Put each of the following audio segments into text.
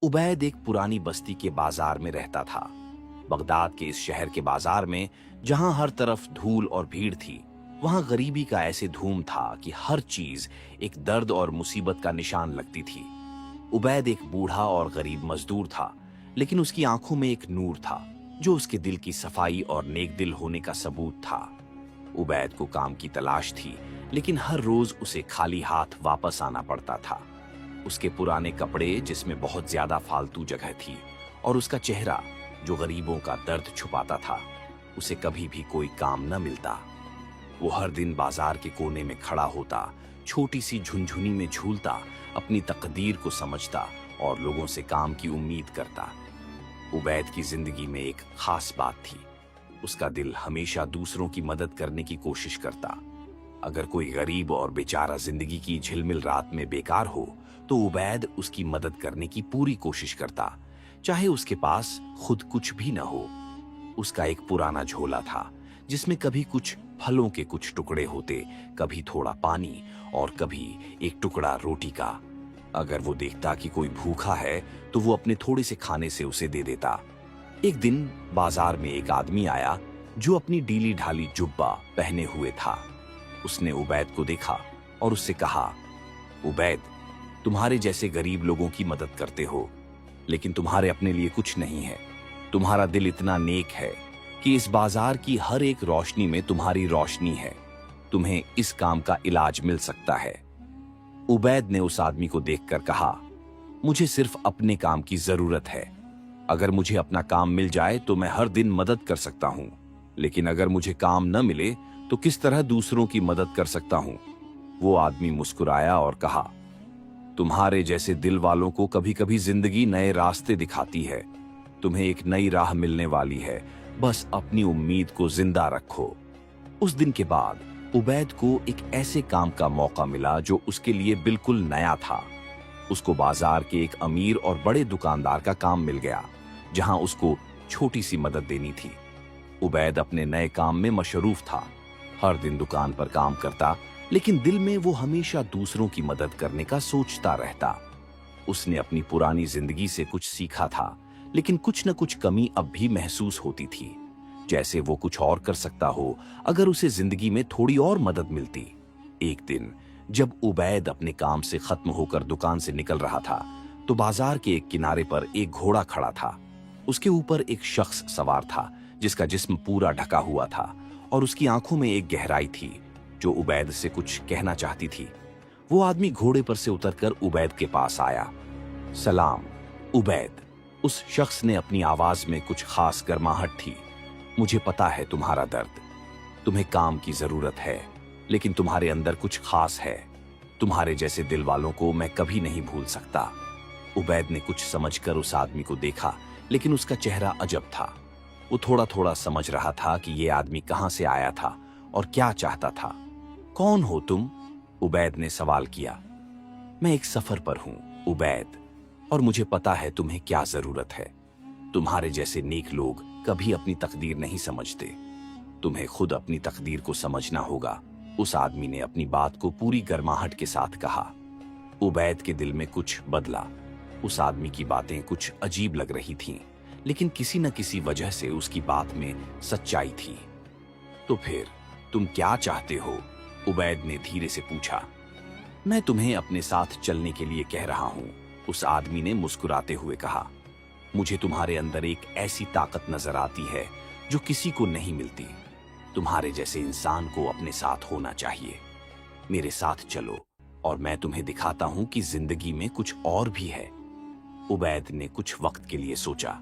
उबैद एक पुरानी बस्ती के बाजार में रहता था। बगदाद के इस शहर के बाजार में जहां हर तरफ धूल और भीड़ थी, वहां गरीबी का ऐसे धूम था कि हर चीज एक दर्द और मुसीबत का निशान लगती थी। उबैद एक बूढ़ा और गरीब मजदूर था, लेकिन उसकी आंखों में एक नूर था जो उसके दिल की सफाई और नेक दिल होने का सबूत था। उबैद को काम की तलाश थी, लेकिन हर रोज उसे खाली हाथ वापस आना पड़ता था। उसके पुराने कपड़े जिसमें बहुत ज्यादा फालतू जगह थी, और उसका चेहरा जो गरीबों का दर्द छुपाता था, उसे कभी भी कोई काम न मिलता। वो हर दिन बाजार के कोने में खड़ा होता, छोटी सी झुनझुनी में झूलता, अपनी तकदीर को समझता और लोगों से काम की उम्मीद करता। उबैद की जिंदगी में एक खास बात थी, उसका दिल हमेशा दूसरों की मदद करने की कोशिश करता। अगर कोई गरीब और बेचारा जिंदगी की झिलमिल रात में बेकार हो, तो उबैद उसकी मदद करने की पूरी कोशिश करता, चाहे उसके पास खुद कुछ भी न हो। उसका एक पुराना झोला था जिसमें कभी कुछ फलों के कुछ टुकड़े होते, कभी थोड़ा पानी और कभी एक टुकड़ा रोटी का। अगर वो देखता कि कोई भूखा है तो वो अपने थोड़े से खाने से उसे दे देता। एक दिन बाजार में एक आदमी आया जो अपनी ढीली ढाली जुब्बा पहने हुए था। उसने उबैद को देखा और उससे कहा, उबैद, तुम्हारे जैसे गरीब लोगों की मदद करते हो, लेकिन तुम्हारे अपने लिए कुछ नहीं है। तुम्हारा दिल इतना नेक है कि इस बाजार की हर एक रोशनी में तुम्हारी रोशनी है। तुम्हें इस काम का इलाज मिल सकता है। उबैद ने उस आदमी को देखकर कहा, मुझे सिर्फ अपने काम की जरूरत है। अगर मुझे अपना काम मिल जाए तो मैं हर दिन मदद कर सकता हूं, लेकिन अगर मुझे काम न मिले तो किस तरह दूसरों की मदद कर सकता हूं। वो आदमी मुस्कुराया और कहा, तुम्हारे जैसे दिल वालों को कभी कभी जिंदगी नए रास्ते दिखाती है। तुम्हें एक नई राह मिलने वाली है, बस अपनी उम्मीद को जिंदा रखो। उस दिन के बाद उबैद को एक ऐसे काम का मौका मिला जो उसके लिए बिल्कुल नया था। उसको बाजार के एक अमीर और बड़े दुकानदार का काम मिल गया, जहां उसको छोटी सी मदद देनी थी। उबैद अपने नए काम में मशरूफ था। हर दिन दुकान पर काम करता, लेकिन दिल में वो हमेशा दूसरों की मदद करने का सोचता रहता। उसने अपनी पुरानी जिंदगी से कुछ सीखा था, लेकिन कुछ न कुछ कमी अब भी महसूस होती थी, जैसे वो कुछ और कर सकता हो अगर उसे जिंदगी में थोड़ी और मदद मिलती। एक दिन जब उबैद अपने काम से खत्म होकर दुकान से निकल रहा था, तो बाजार के एक किनारे पर एक घोड़ा खड़ा था। उसके ऊपर एक शख्स सवार था जिसका जिस्म पूरा ढका हुआ था, और उसकी आंखों में एक गहराई थी जो उबैद से कुछ कहना चाहती थी। वो आदमी घोड़े पर से उतरकर उबैद के पास आया। सलाम उबैद, उस शख्स ने अपनी आवाज में कुछ खास गर्माहट थी। मुझे पता है तुम्हारा दर्द, तुम्हें काम की जरूरत है, लेकिन तुम्हारे अंदर कुछ खास है। तुम्हारे जैसे दिल वालों को मैं कभी नहीं भूल सकता। उबैद ने कुछ समझकर उस आदमी को देखा, लेकिन उसका चेहरा अजब था। वो थोड़ा थोड़ा समझ रहा था कि ये आदमी कहां से आया था और क्या चाहता था। कौन हो तुम? उबैद ने सवाल किया। मैं एक सफर पर हूं उबैद, और मुझे पता है तुम्हें क्या जरूरत है। तुम्हारे जैसे नेक लोग कभी अपनी तकदीर नहीं समझते। तुम्हें खुद अपनी तकदीर को समझना होगा। उस आदमी ने अपनी बात को पूरी गर्माहट के साथ कहा। उबैद के दिल में कुछ बदला। उस आदमी की बातें कुछ अजीब लग रही थीं, लेकिन किसी न किसी वजह से उसकी बात में सच्चाई थी। तो फिर तुम क्या चाहते हो? उबैद ने धीरे से पूछा। मैं तुम्हें अपने साथ चलने के लिए कह रहा हूं, उस आदमी ने मुस्कुराते हुए कहा। मुझे तुम्हारे अंदर एक ऐसी ताकत नजर आती है जो किसी को नहीं मिलती। तुम्हारे जैसे इंसान को अपने साथ होना चाहिए। मेरे साथ चलो और मैं तुम्हें दिखाता हूं कि जिंदगी में कुछ और भी है। उबैद ने कुछ वक्त के लिए सोचा।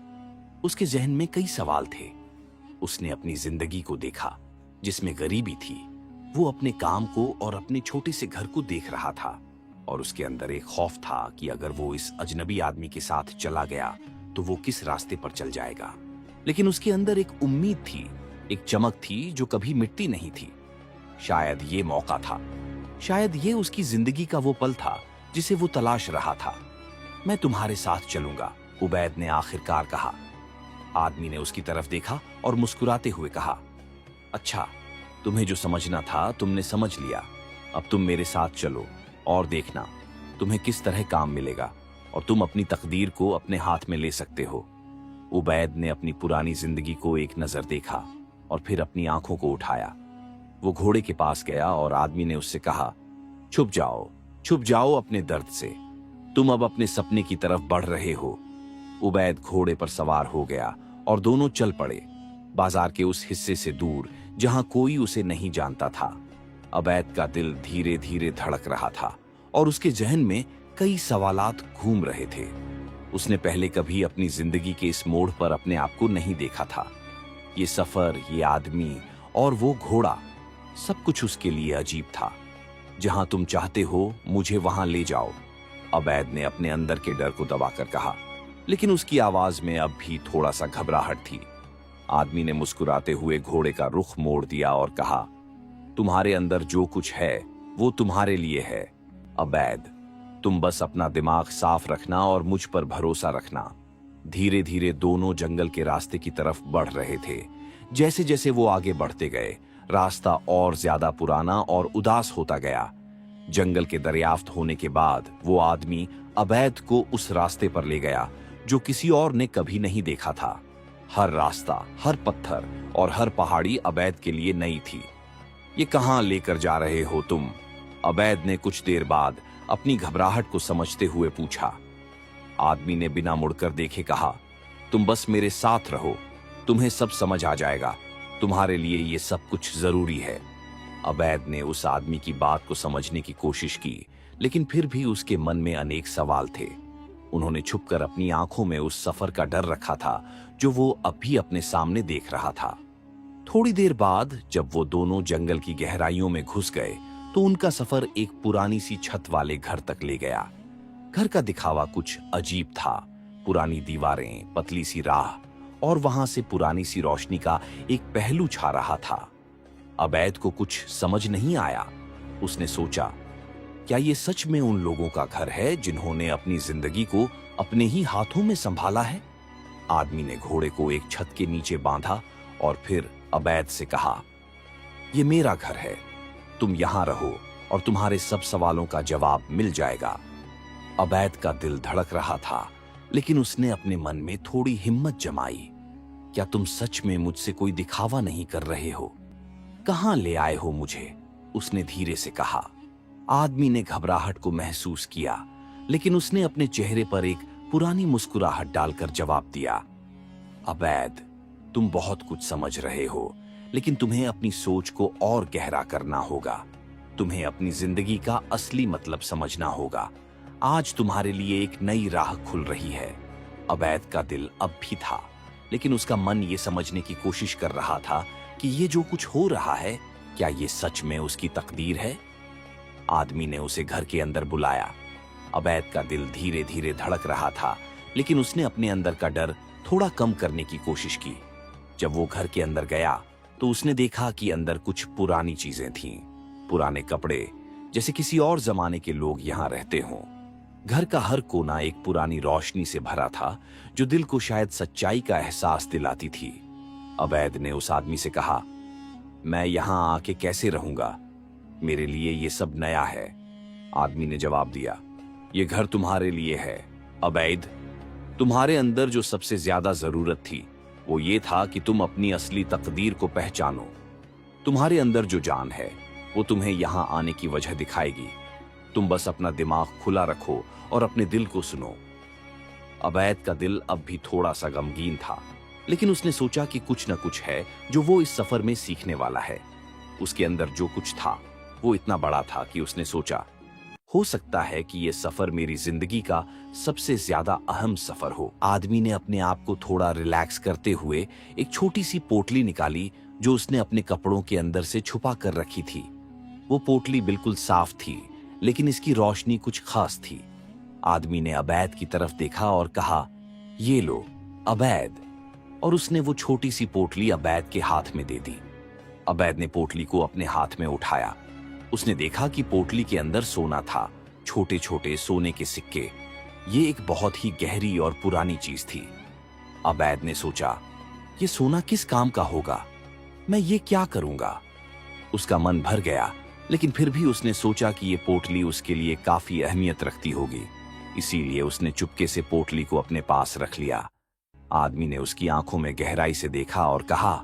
उसके जहन में कई सवाल थे। उसने अपनी जिंदगी को देखा जिसमें गरीबी थी। वो अपने काम को और अपने छोटे से घर को देख रहा था, और उसके अंदर एक खौफ था कि अगर वो इस अजनबी आदमी के साथ चला गया तो वो किस रास्ते पर चल जाएगा। लेकिन उसके अंदर एक उम्मीद थी, एक चमक थी जो कभी मिटती नहीं थी। शायद ये मौका था, शायद ये उसकी जिंदगी का वो पल था जिसे वो तलाश रहा था। मैं तुम्हारे साथ चलूंगा, उबैद ने आखिरकार कहा। आदमी ने उसकी तरफ देखा और मुस्कुराते हुए कहा, अच्छा, तुम्हें जो समझना था तुमने समझ लिया। अब तुम मेरे साथ चलो और देखना तुम्हें किस तरह काम मिलेगा और तुम अपनी तकदीर को अपने हाथ में ले सकते हो। उबैद ने अपनी पुरानी जिंदगी को एक नजर देखा और फिर अपनी आंखों को उठाया। वो घोड़े के पास गया और आदमी ने उससे कहा, छुप जाओ अपने दर्द से। तुम अब अपने सपने की तरफ बढ़ रहे हो। उबैद घोड़े पर सवार हो गया और दोनों चल पड़े, बाजार के उस हिस्से से दूर जहां कोई उसे नहीं जानता था। उबैद का दिल धीरे धीरे धड़क रहा था और उसके जहन में कई सवालात घूम रहे थे। उसने पहले कभी अपनी जिंदगी के इस मोड़ पर अपने आप को नहीं देखा था। ये सफर, ये आदमी और वो घोड़ा, सब कुछ उसके लिए अजीब था। जहां तुम चाहते हो मुझे वहां ले जाओ, उबैद ने अपने अंदर के डर को दबाकर कहा, लेकिन उसकी आवाज में अब भी थोड़ा सा घबराहट थी। आदमी ने मुस्कुराते हुए घोड़े का रुख मोड़ दिया और कहा, तुम्हारे अंदर जो कुछ है वो तुम्हारे लिए है उबैद। तुम बस अपना दिमाग साफ रखना और मुझ पर भरोसा रखना। धीरे धीरे दोनों जंगल के रास्ते की तरफ बढ़ रहे थे। जैसे जैसे वो आगे बढ़ते गए, रास्ता और ज्यादा पुराना और उदास होता गया। जंगल के दरियाफ्त होने के बाद वो आदमी उबैद को उस रास्ते पर ले गया जो किसी और ने कभी नहीं देखा था। हर रास्ता, हर पत्थर और हर पहाड़ी उबैद के लिए नई थी। ये कहां लेकर जा रहे हो तुम? उबैद ने कुछ देर बाद अपनी घबराहट को समझते हुए पूछा। आदमी ने बिना मुड़कर देखे कहा, तुम बस मेरे साथ रहो, तुम्हें सब समझ आ जाएगा। तुम्हारे लिए ये सब कुछ जरूरी है। उबैद ने उस आदमी की बात को समझने की कोशिश की, लेकिन फिर भी उसके मन में अनेक सवाल थे। उन्होंने छुपकर अपनी आंखों में उस सफर का डर रखा था जो वो अभी अपने सामने देख रहा था। थोड़ी देर बाद जब वो दोनों जंगल की गहराइयों में घुस गए तो उनका सफर एक पुरानी सी छत वाले घर तक ले गया। घर का दिखावा कुछ अजीब था। पुरानी दीवारें, पतली सी राह और वहां से पुरानी सी रोशनी का एक पहलू छा रहा था। उबैद को कुछ समझ नहीं आया। उसने सोचा, क्या ये सच में उन लोगों का घर है जिन्होंने अपनी जिंदगी को अपने ही हाथों में संभाला है? आदमी ने घोड़े को एक छत के नीचे बांधा और फिर उबैद से कहा, ये मेरा घर है, तुम यहां रहो और तुम्हारे सब सवालों का जवाब मिल जाएगा। उबैद का दिल धड़क रहा था, लेकिन उसने अपने मन में थोड़ी हिम्मत जमाई। क्या तुम सच में मुझसे कोई दिखावा नहीं कर रहे हो? कहां ले आए हो मुझे? उसने धीरे से कहा। आदमी ने घबराहट को महसूस किया, लेकिन उसने अपने चेहरे पर एक पुरानी मुस्कुराहट डालकर जवाब दिया, उबैद, तुम बहुत कुछ समझ रहे हो, लेकिन तुम्हें अपनी सोच को और गहरा करना होगा। तुम्हें अपनी जिंदगी का असली मतलब समझना होगा। आज तुम्हारे लिए एक नई राह खुल रही है। उबैद का दिल अब भी था, लेकिन उसका मन ये समझने की कोशिश कर रहा था कि ये जो कुछ हो रहा है, क्या ये सच में उसकी तकदीर है? आदमी ने उसे घर के अंदर बुलाया। उबैद का दिल धीरे धीरे धड़क रहा था, लेकिन उसने अपने अंदर का डर थोड़ा कम करने की कोशिश की। जब वो घर के अंदर गया तो उसने देखा कि अंदर कुछ पुरानी चीजें थीं। पुराने कपड़े, जैसे किसी और जमाने के लोग यहाँ रहते हों। घर का हर कोना एक पुरानी रोशनी से भरा था जो दिल को शायद सच्चाई का एहसास दिलाती थी। उबैद ने उस आदमी से कहा, मैं यहाँ आके कैसे रहूंगा? मेरे लिए ये सब नया है। आदमी ने जवाब दिया, ये घर तुम्हारे लिए है उबैद। तुम्हारे अंदर जो सबसे ज्यादा जरूरत थी वो ये था कि तुम अपनी असली तकदीर को पहचानो। तुम्हारे अंदर जो जान है वो तुम्हें यहाँ आने की वजह दिखाएगी। तुम बस अपना दिमाग खुला रखो और अपने दिल को सुनो। उबैद का दिल अब भी थोड़ा सा गमगीन था, लेकिन उसने सोचा कि कुछ न कुछ है जो वो इस सफर में सीखने वाला है। उसके अंदर जो कुछ था वो इतना बड़ा था कि उसने सोचा, हो सकता है कि ये सफर मेरी जिंदगी का सबसे ज्यादा अहम सफर हो। आदमी ने अपने आप को थोड़ा रिलैक्स करते हुए एक छोटी सी पोटली निकाली जो उसने अपने कपड़ों के अंदर से छुपा कर रखी थी। वो पोटली बिल्कुल साफ थी, लेकिन इसकी रोशनी कुछ खास थी। आदमी ने उबैद की तरफ देखा और कहा, ये लो उबैद, और उसने वो छोटी सी पोटली उबैद के हाथ में दे दी। उबैद ने पोटली को अपने हाथ में उठाया। उसने देखा कि पोटली के अंदर सोना था, छोटे छोटे सोने के सिक्के। ये एक बहुत ही गहरी और पुरानी चीज थी। उबैद ने सोचा, ये सोना किस काम का होगा? मैं ये क्या करूंगा? उसका मन भर गया, लेकिन फिर भी उसने सोचा कि ये पोटली उसके लिए काफी अहमियत रखती होगी। इसीलिए उसने चुपके से पोटली को अपने पास रख लिया। आदमी ने उसकी आंखों में गहराई से देखा और कहा,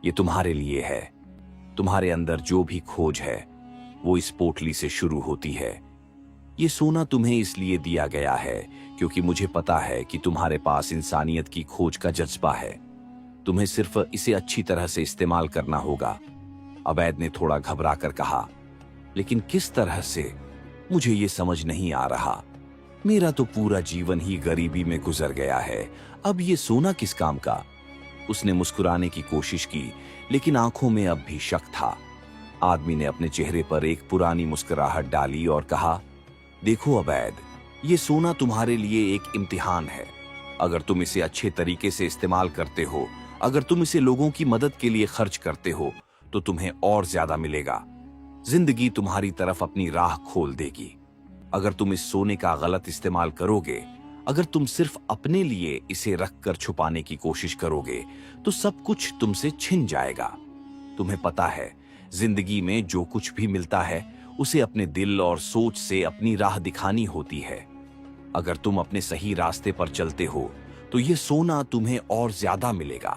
ये तुम्हारे लिए है। तुम्हारे अंदर जो भी खोज है वो इस पोटली से शुरू होती है। ये सोना तुम्हें इसलिए दिया गया है क्योंकि मुझे पता है कि तुम्हारे पास इंसानियत की खोज का जज्बा है। तुम्हें सिर्फ इसे अच्छी तरह से इस्तेमाल करना होगा। अवैध ने थोड़ा घबरा कर कहा, लेकिन किस तरह से? मुझे ये समझ नहीं आ रहा। मेरा तो पूरा जीवन ही गरीबी में गुजर गया है, अब ये सोना किस काम का? उसने मुस्कुराने की कोशिश की, लेकिन आंखों में अब भी शक था। आदमी ने अपने चेहरे पर एक पुरानी मुस्कुराहट डाली और कहा, देखो अवैध, ये सोना तुम्हारे लिए एक इम्तिहान है। अगर तुम इसे अच्छे तरीके से इस्तेमाल करते हो, अगर तुम इसे लोगों की मदद के लिए खर्च करते हो, तो तुम्हें और ज्यादा मिलेगा। जिंदगी तुम्हारी तरफ अपनी राह खोल देगी। अगर तुम इस सोने का गलत इस्तेमाल करोगे, अगर तुम सिर्फ अपने लिए इसे रखकर छुपाने की कोशिश करोगे, तो सब कुछ तुमसे छिन जाएगा। तुम्हें पता है, जिंदगी में जो कुछ भी मिलता है उसे अपने दिल और सोच से अपनी राह दिखानी होती है। अगर तुम अपने सही रास्ते पर चलते हो तो यह सोना तुम्हें और ज्यादा मिलेगा।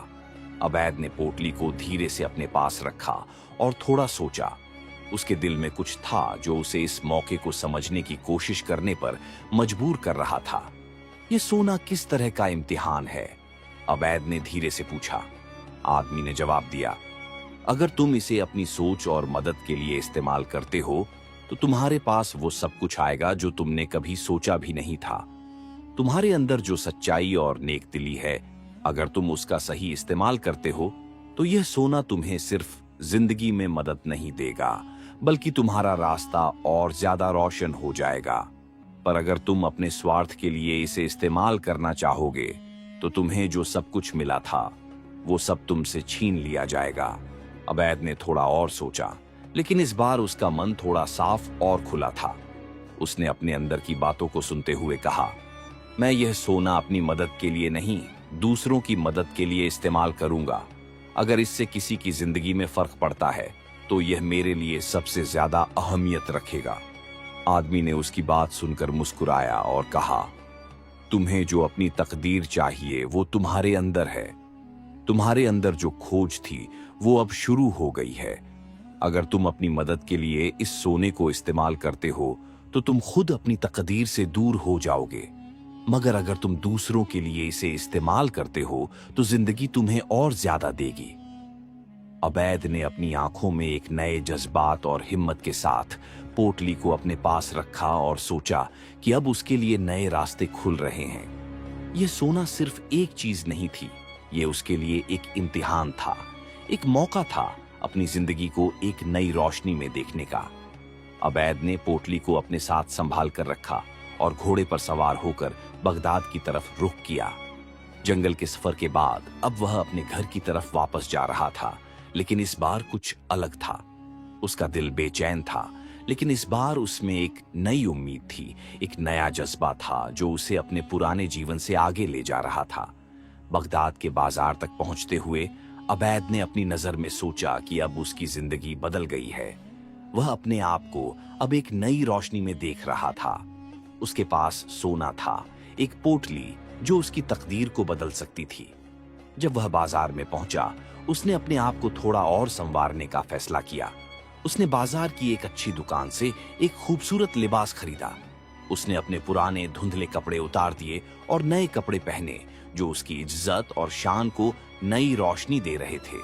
अवैध ने पोटली को धीरे से अपने पास रखा और थोड़ा सोचा। उसके दिल में कुछ था जो उसे इस मौके को समझने की कोशिश करने पर मजबूर कर रहा था। यह सोना किस तरह का इम्तिहान है? अवैध ने धीरे से पूछा। आदमी ने जवाब दिया, अगर तुम इसे अपनी सोच और मदद के लिए इस्तेमाल करते हो तो तुम्हारे पास वो सब कुछ आएगा जो तुमने कभी सोचा भी नहीं था। तुम्हारे अंदर जो सच्चाई और नेकदिली है, अगर तुम उसका सही इस्तेमाल करते हो तो यह सोना तुम्हें सिर्फ जिंदगी में मदद नहीं देगा, बल्कि तुम्हारा रास्ता और ज्यादा रोशन हो जाएगा। पर अगर तुम अपने स्वार्थ के लिए इसे इस्तेमाल करना चाहोगे तो तुम्हें जो सब कुछ मिला था वो सब तुमसे छीन लिया जाएगा। अवैध ने थोड़ा और सोचा, लेकिन इस बार उसका मन थोड़ा साफ और खुला था। उसने अपने अंदर की बातों को सुनते हुए कहा, मैं यह सोना अपनी मदद के लिए नहीं, दूसरों की मदद के लिए इस्तेमाल करूंगा। अगर इससे किसी की जिंदगी में फर्क पड़ता है तो यह मेरे लिए सबसे ज्यादा अहमियत रखेगा। आदमी ने उसकी बात सुनकर मुस्कुराया और कहा, तुम्हें जो अपनी तकदीर चाहिए वो तुम्हारे अंदर है। तुम्हारे अंदर जो खोज थी वो अब शुरू हो गई है। अगर तुम अपनी मदद के लिए इस सोने को इस्तेमाल करते हो तो तुम खुद अपनी तकदीर से दूर हो जाओगे, मगर अगर तुम दूसरों के लिए इसे इस्तेमाल करते हो तो जिंदगी तुम्हें और ज्यादा देगी। अवैध ने अपनी आंखों में एक नए जज्बात और हिम्मत के साथ पोटली को अपने पास रखा और सोचा कि अब उसके लिए नए रास्ते खुल रहे हैं। यह सोना सिर्फ एक चीज नहीं थी, यह उसके लिए एक इम्तिहान था, एक मौका था अपनी जिंदगी को एक नई रोशनी में देखने का। अवैध ने पोटली को अपने साथ संभाल कर रखा और घोड़े पर सवार होकर बगदाद की तरफ रुख किया। जंगल के सफर के बाद अब वह अपने घर की तरफ वापस जा रहा था, लेकिन इस बार कुछ अलग था। उसका दिल बेचैन था, लेकिन इस बार उसमें एक नई उम्मीद थी, एक नया जज्बा था जो उसे अपने पुराने जीवन से आगे ले जा रहा था। बगदाद के बाजार तक पहुंचते हुए अवैध ने अपनी नजर में सोचा कि अब उसकी जिंदगी बदल गई है। वह अपने आप को अब एक नई रोशनी में देख रहा था। उसके पास सोना था, एक पोटली जो उसकी तकदीर को बदल सकती थी। जब वह बाजार में पहुंचा, उसने अपने आप को थोड़ा और संवारने का फैसला किया। उसने बाजार की एक अच्छी दुकान से एक खूबसूरत लिबास खरीदा। उसने अपने पुराने धुंधले कपड़े उतार दिए और नए कपड़े पहने जो उसकी इज्जत और शान को नई रोशनी दे रहे थे।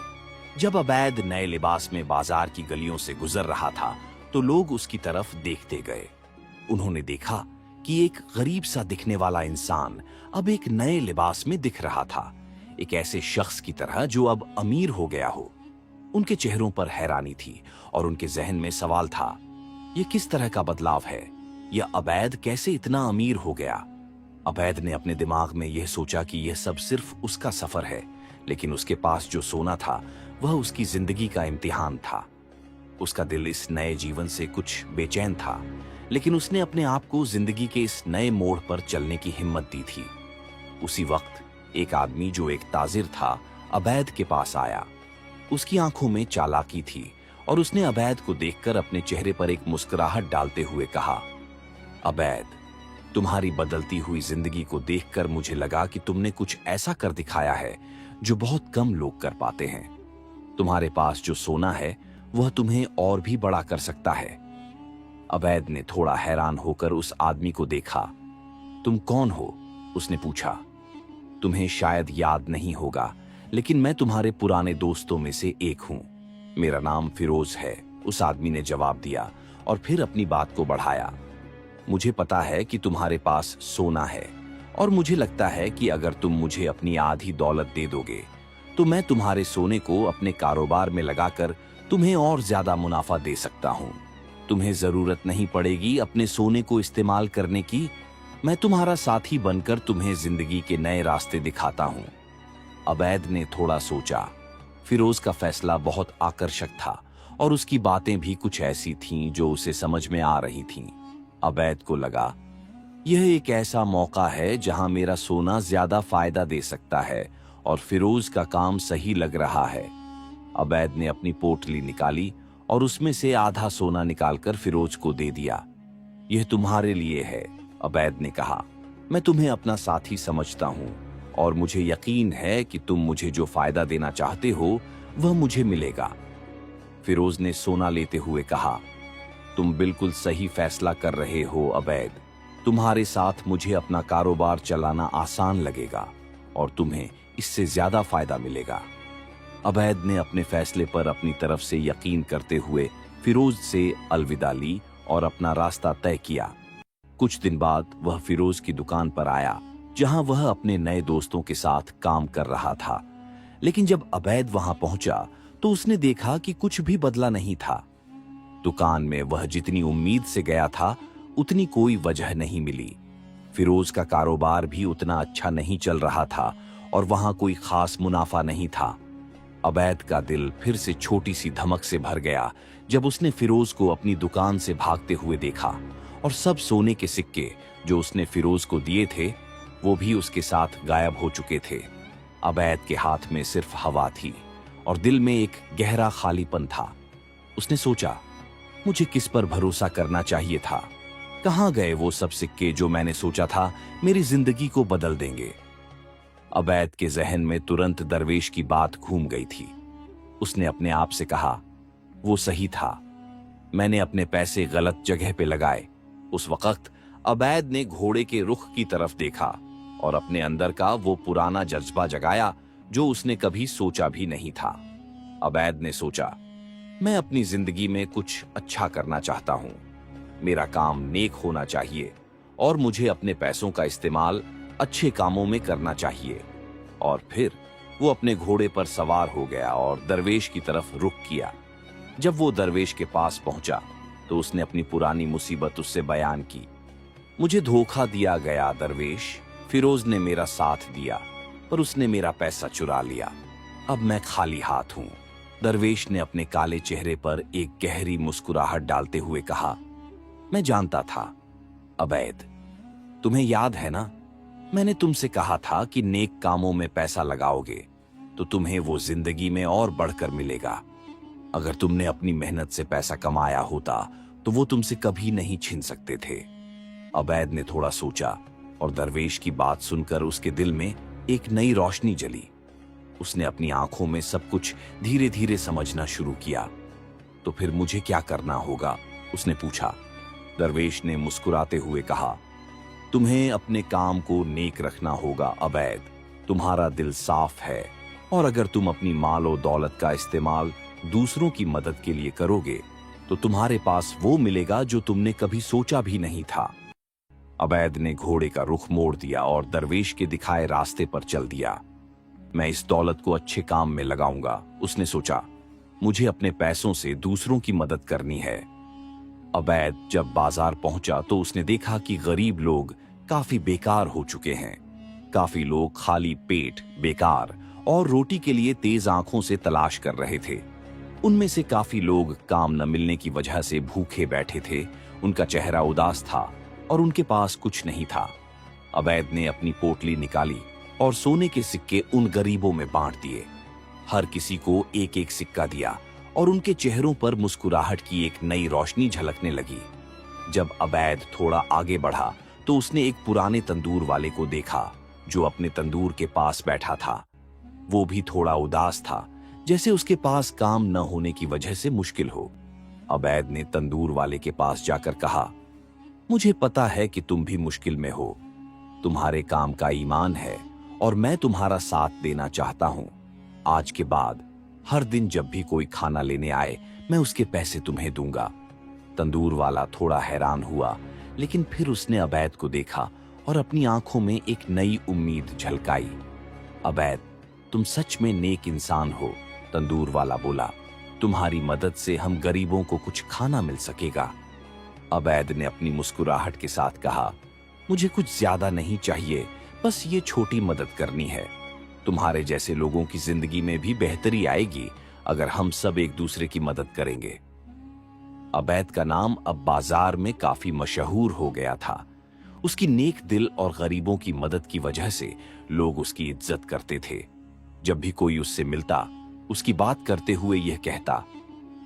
जब अवैध नए लिबास में बाजार की गलियों से गुजर रहा था तो लोग उसकी तरफ देखते गए। उन्होंने देखा कि एक गरीब सा दिखने वाला इंसान अब एक नए लिबास में दिख रहा था, एक ऐसे शख्स की तरह जो अब अमीर हो गया हो। उनके चेहरों पर हैरानी थी और उनके जहन में सवाल था, यह किस तरह का बदलाव है? यह अवैध कैसे इतना अमीर हो गया? अवैध ने अपने दिमाग में यह सोचा कि यह सब सिर्फ उसका सफर है, लेकिन उसके पास जो सोना था वह उसकी जिंदगी का इम्तिहान था। उसका दिल इस नए जीवन से कुछ बेचैन था, लेकिन उसने अपने आप को जिंदगी के इस नए मोड़ पर चलने की हिम्मत दी थी। उसी वक्त एक आदमी जो एक ताजिर था अवैध के पास आया। उसकी आंखों में चालाकी थी और उसने अवैध को देखकर अपने चेहरे पर एक मुस्कुराहट डालते हुए कहा, अवैध, तुम्हारी बदलती हुई जिंदगी को देखकर मुझे लगा कि तुमने कुछ ऐसा कर दिखाया है जो बहुत कम लोग कर पाते हैं। तुम्हारे पास जो सोना है वह तुम्हें और भी बड़ा कर सकता है। अवैध ने थोड़ा हैरान होकर उस आदमी को देखा। तुम कौन हो? उसने पूछा। तुम्हें शायद याद नहीं होगा, लेकिन मैं तुम्हारे पुराने दोस्तों में से एक हूं। मेरा नाम फिरोज है, उस आदमी ने जवाब दिया और फिर अपनी बात को बढ़ाया। मुझे पता है कि तुम्हारे पास सोना है और मुझे लगता है कि अगर तुम मुझे अपनी आधी दौलत दे दोगे तो मैं तुम्हारे सोने को अपने कारोबार में लगाकर तुम्हें और ज्यादा मुनाफा दे सकता हूं। तुम्हें जरूरत नहीं पड़ेगी अपने सोने को इस्तेमाल करने की। मैं तुम्हारा साथी बनकर तुम्हें जिंदगी के नए रास्ते दिखाता हूं। अवैध ने थोड़ा सोचा। फिरोज का फैसला बहुत आकर्षक था और उसकी बातें भी कुछ ऐसी थीं जो उसे समझ में आ रही थीं। अवैध को लगा, यह एक ऐसा मौका है जहां मेरा सोना ज्यादा फायदा दे सकता है और फिरोज का काम सही लग रहा है। अवैध ने अपनी पोटली निकाली और उसमें से आधा सोना निकालकर फिरोज को दे दिया। यह तुम्हारे लिए है, अवैध ने कहा। मैं तुम्हें अपना साथी समझता हूं और मुझे यकीन है कि तुम मुझे जो फायदा देना चाहते हो वह मुझे मिलेगा। फिरोज ने सोना लेते हुए कहा, तुम बिल्कुल सही फैसला कर रहे हो अवैध। तुम्हारे साथ मुझे अपना कारोबार चलाना आसान लगेगा और तुम्हें इससे ज्यादा फायदा मिलेगा। अवैध ने अपने फैसले पर अपनी तरफ से यकीन करते हुए फिरोज से अलविदा ली और अपना रास्ता तय किया। कुछ दिन बाद वह फिरोज की दुकान पर आया जहां वह अपने नए दोस्तों के साथ काम कर रहा था। लेकिन जब अवैध वहां पहुंचा तो उसने देखा कि कुछ भी बदला नहीं था। दुकान में वह जितनी उम्मीद से गया था उतनी कोई वजह नहीं मिली। फिरोज का कारोबार भी उतना अच्छा नहीं चल रहा था और वहां कोई खास मुनाफा नहीं था। अवैध का दिल फिर से छोटी सी धमक से भर गया जब उसने फिरोज को अपनी दुकान से भागते हुए देखा और सब सोने के सिक्के जो उसने फिरोज को दिए थे वो भी उसके साथ गायब हो चुके थे। अवैध के हाथ में सिर्फ हवा थी और दिल में एक गहरा खालीपन था। उसने सोचा, मुझे किस पर भरोसा करना चाहिए था? कहां गए वो सब सिक्के जो मैंने सोचा था मेरी जिंदगी को बदल देंगे? अवैध के जहन में तुरंत दरवेश की बात घूम गई थी। उसने अपने आप से कहा, वो सही था, मैंने अपने पैसे गलत जगह पे लगाए। उस वक्त अवैध ने घोड़े के रुख की तरफ देखा और अपने अंदर का वो पुराना जज्बा जगाया जो उसने कभी सोचा भी नहीं था। अवैध ने सोचा, मैं अपनी जिंदगी में कुछ अच्छा करना चाहता हूं। मेरा काम नेक होना चाहिए और मुझे अपने पैसों का इस्तेमाल अच्छे कामों में करना चाहिए। और फिर वो अपने घोड़े पर सवार हो गया और दरवेश की तरफ रुख किया। जब वो दरवेश के पास पहुंचा तो उसने अपनी पुरानी मुसीबत उससे बयान की। मुझे धोखा दिया गया दरवेश। फिरोज ने मेरा साथ दिया पर उसने मेरा पैसा चुरा लिया। अब मैं खाली हाथ हूं। दरवेश ने अपने काले चेहरे पर एक गहरी मुस्कुराहट डालते हुए कहा, मैं जानता था अवैध, तुम्हें याद है ना, मैंने तुमसे कहा था कि नेक कामों में पैसा लगाओगे तो तुम्हें वो जिंदगी में और बढ़कर मिलेगा। अगर तुमने अपनी मेहनत से पैसा कमाया होता तो वो तुमसे कभी नहीं छीन सकते थे। अवैध ने थोड़ा सोचा और दरवेश की बात सुनकर उसके दिल में एक नई रोशनी जली। उसने अपनी आंखों में सब कुछ धीरे धीरे समझना शुरू किया। तो फिर मुझे क्या करना होगा? उसने पूछा। दरवेश ने मुस्कुराते हुए कहा, तुम्हें अपने काम को नेक रखना होगा अवैध। तुम्हारा दिल साफ है और अगर तुम अपनी माल और दौलत का इस्तेमाल दूसरों की मदद के लिए करोगे तो तुम्हारे पास वो मिलेगा जो तुमने कभी सोचा भी नहीं था। अवैध ने घोड़े का रुख मोड़ दिया और दरवेश के दिखाए रास्ते पर चल दिया। मैं इस दौलत को अच्छे काम में लगाऊंगा, उसने सोचा। मुझे अपने पैसों से दूसरों की मदद करनी है। अवैध जब बाजार पहुंचा तो उसने देखा कि गरीब लोग काफी बेकार हो चुके हैं। काफी लोग खाली पेट, बेकार और रोटी के लिए तेज आंखों से तलाश कर रहे थे। उनमें से काफी लोग काम न मिलने की वजह से भूखे बैठे थे। उनका चेहरा उदास था और उनके पास कुछ नहीं था। अवैध ने अपनी पोटली निकाली और सोने के सिक्के उन गरीबों में बांट दिए। हर किसी को एक एक सिक्का दिया और उनके चेहरों पर मुस्कुराहट की एक नई रोशनी झलकने लगी। जब अवैध थोड़ा आगे बढ़ा तो उसने एक पुराने तंदूर वाले को देखा जो अपने तंदूर के पास बैठा था। वो भी थोड़ा उदास था, जैसे उसके पास काम न होने की वजह से मुश्किल हो। अबैद ने तंदूर वाले के पास जाकर कहा, मुझे पता है कि तुम भी मुश्किल में हो। तुम्हारे काम का ईमान है और मैं तुम्हारा साथ देना चाहता हूं। आज के बाद हर दिन जब भी कोई खाना लेने आए, मैं उसके पैसे तुम्हें दूंगा। तंदूर वाला थोड़ा हैरान हुआ, लेकिन फिर उसने अबैद को देखा और अपनी आंखों में एक नई उम्मीद झलकाई। अबैद, तुम सच में नेक इंसान हो, तंदूर वाला बोला। तुम्हारी मदद से हम गरीबों को कुछ खाना मिल सकेगा। अबैद ने अपनी मुस्कुराहट के साथ कहा, मुझे कुछ ज्यादा नहीं चाहिए, बस ये छोटी मदद करनी है। तुम्हारे जैसे लोगों की जिंदगी में भी बेहतरी आएगी अगर हम सब एक दूसरे की मदद करेंगे। अबैद का नाम अब बाजार में काफी मशहूर हो गया था। उसकी नेक दिल और गरीबों की मदद की वजह से लोग उसकी इज्जत करते थे। जब भी कोई उससे मिलता, उसकी बात करते हुए यह कहता,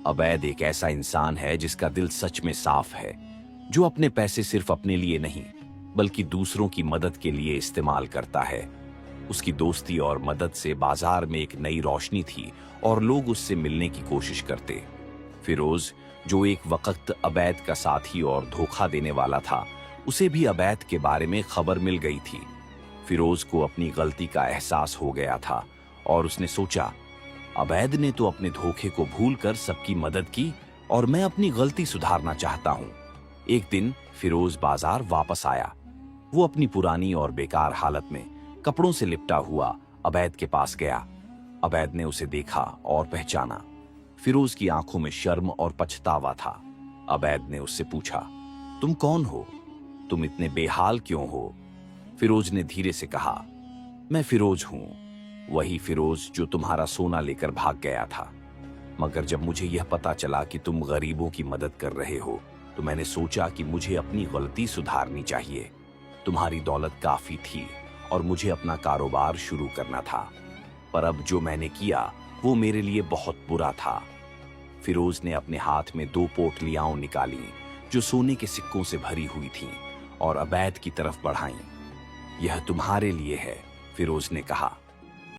अबैद एक ऐसा इंसान है जिसका दिल सच में साफ है, जो अपने पैसे सिर्फ अपने लिए नहीं बल्कि दूसरों की मदद के लिए इस्तेमाल करता है। उसकी दोस्ती और मदद से बाजार में एक नई रोशनी थी और लोग उससे मिलने की कोशिश करते। फिरोज, जो एक वक्त अबैद का साथी और धोखा देने वाला था, उसे भी अबैद के बारे में खबर मिल गई थी। फिरोज को अपनी गलती का एहसास हो गया था और उसने सोचा, अबैद ने तो अपने धोखे को भूलकर सबकी मदद की और मैं अपनी गलती सुधारना चाहता हूं। एक दिन फिरोज बाजार वापस आया। वो अपनी पुरानी और बेकार हालत में कपड़ों से लिपटा हुआ अबैद के पास गया। अबैद ने उसे देखा और पहचाना। फिरोज की आंखों में शर्म और पछतावा था। अबैद ने उससे पूछा, तुम कौन हो? तुम इतने बेहाल क्यों हो? फिरोज ने धीरे से कहा, मैं फिरोज हूं, वही फिरोज जो तुम्हारा सोना लेकर भाग गया था। मगर जब मुझे यह पता चला कि तुम गरीबों की मदद कर रहे हो, तो मैंने सोचा कि मुझे अपनी गलती सुधारनी चाहिए। तुम्हारी दौलत काफी थी और मुझे अपना कारोबार शुरू करना था, पर अब जो मैंने किया वो मेरे लिए बहुत बुरा था। फिरोज ने अपने हाथ में 2 पोटलियां निकाली जो सोने के सिक्कों से भरी हुई थीं और अबैद की तरफ बढ़ाईं। यह तुम्हारे लिए है, फिरोज ने कहा।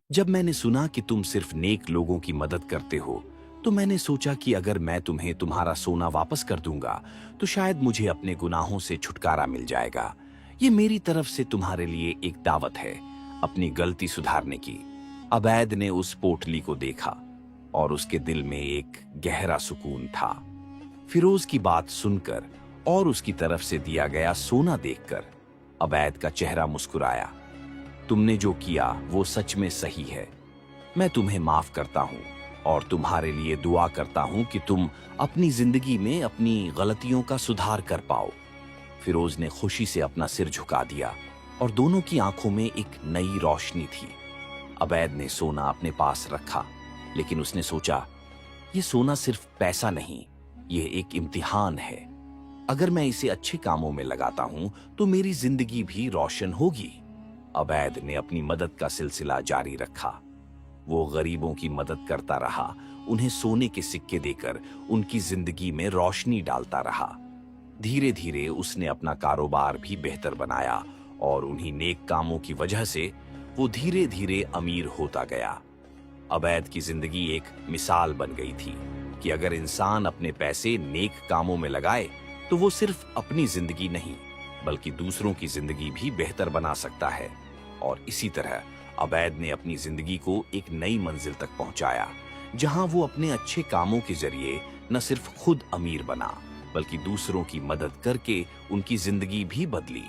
जब मैंने सुना कि तुम सिर्फ नेक लोगों की मदद करते हो, तो मैंने सोचा कि अगर मैं तुम्हें तुम्हारा सोना वापस कर दूंगा तो शायद मुझे अपने गुनाहों से छुटकारा मिल जाएगा। ये मेरी तरफ से तुम्हारे लिए एक दावत है अपनी गलती सुधारने की। अबैद ने उस पोटली को देखा और उसके दिल में एक गहरा सुकून था। फिरोज की बात सुनकर और उसकी तरफ से दिया गया सोना देखकर अबैद का चेहरा मुस्कुराया। तुमने जो किया वो सच में सही है। मैं तुम्हें माफ करता हूं और तुम्हारे लिए दुआ करता हूं कि तुम अपनी जिंदगी में अपनी गलतियों का सुधार कर पाओ। फिरोज ने खुशी से अपना सिर झुका दिया और दोनों की आंखों में एक नई रोशनी थी। अबैद ने सोना अपने पास रखा, लेकिन उसने सोचा, ये सोना सिर्फ पैसा नहीं, ये एक इम्तिहान है। अगर मैं इसे अच्छे कामों में लगाता हूं तो मेरी जिंदगी भी रोशन होगी। अबैद ने अपनी मदद का सिलसिला जारी रखा। वो गरीबों की मदद करता रहा, उन्हें सोने के सिक्के देकर उनकी जिंदगी में रोशनी डालता रहा। धीरे धीरे उसने अपना कारोबार भी बेहतर बनाया और उन्हीं नेक कामों की वजह से वो धीरे धीरे अमीर होता गया। अबैद की जिंदगी एक मिसाल बन गई थी कि अगर इंसान अपने पैसे नेक कामों में लगाए तो वो सिर्फ अपनी जिंदगी नहीं बल्कि दूसरों की जिंदगी भी बेहतर बना सकता है। और इसी तरह अबैद ने अपनी जिंदगी को एक नई मंजिल तक पहुंचाया, जहां वो अपने अच्छे कामों के जरिए न सिर्फ खुद अमीर बना बल्कि दूसरों की मदद करके उनकी जिंदगी भी बदली।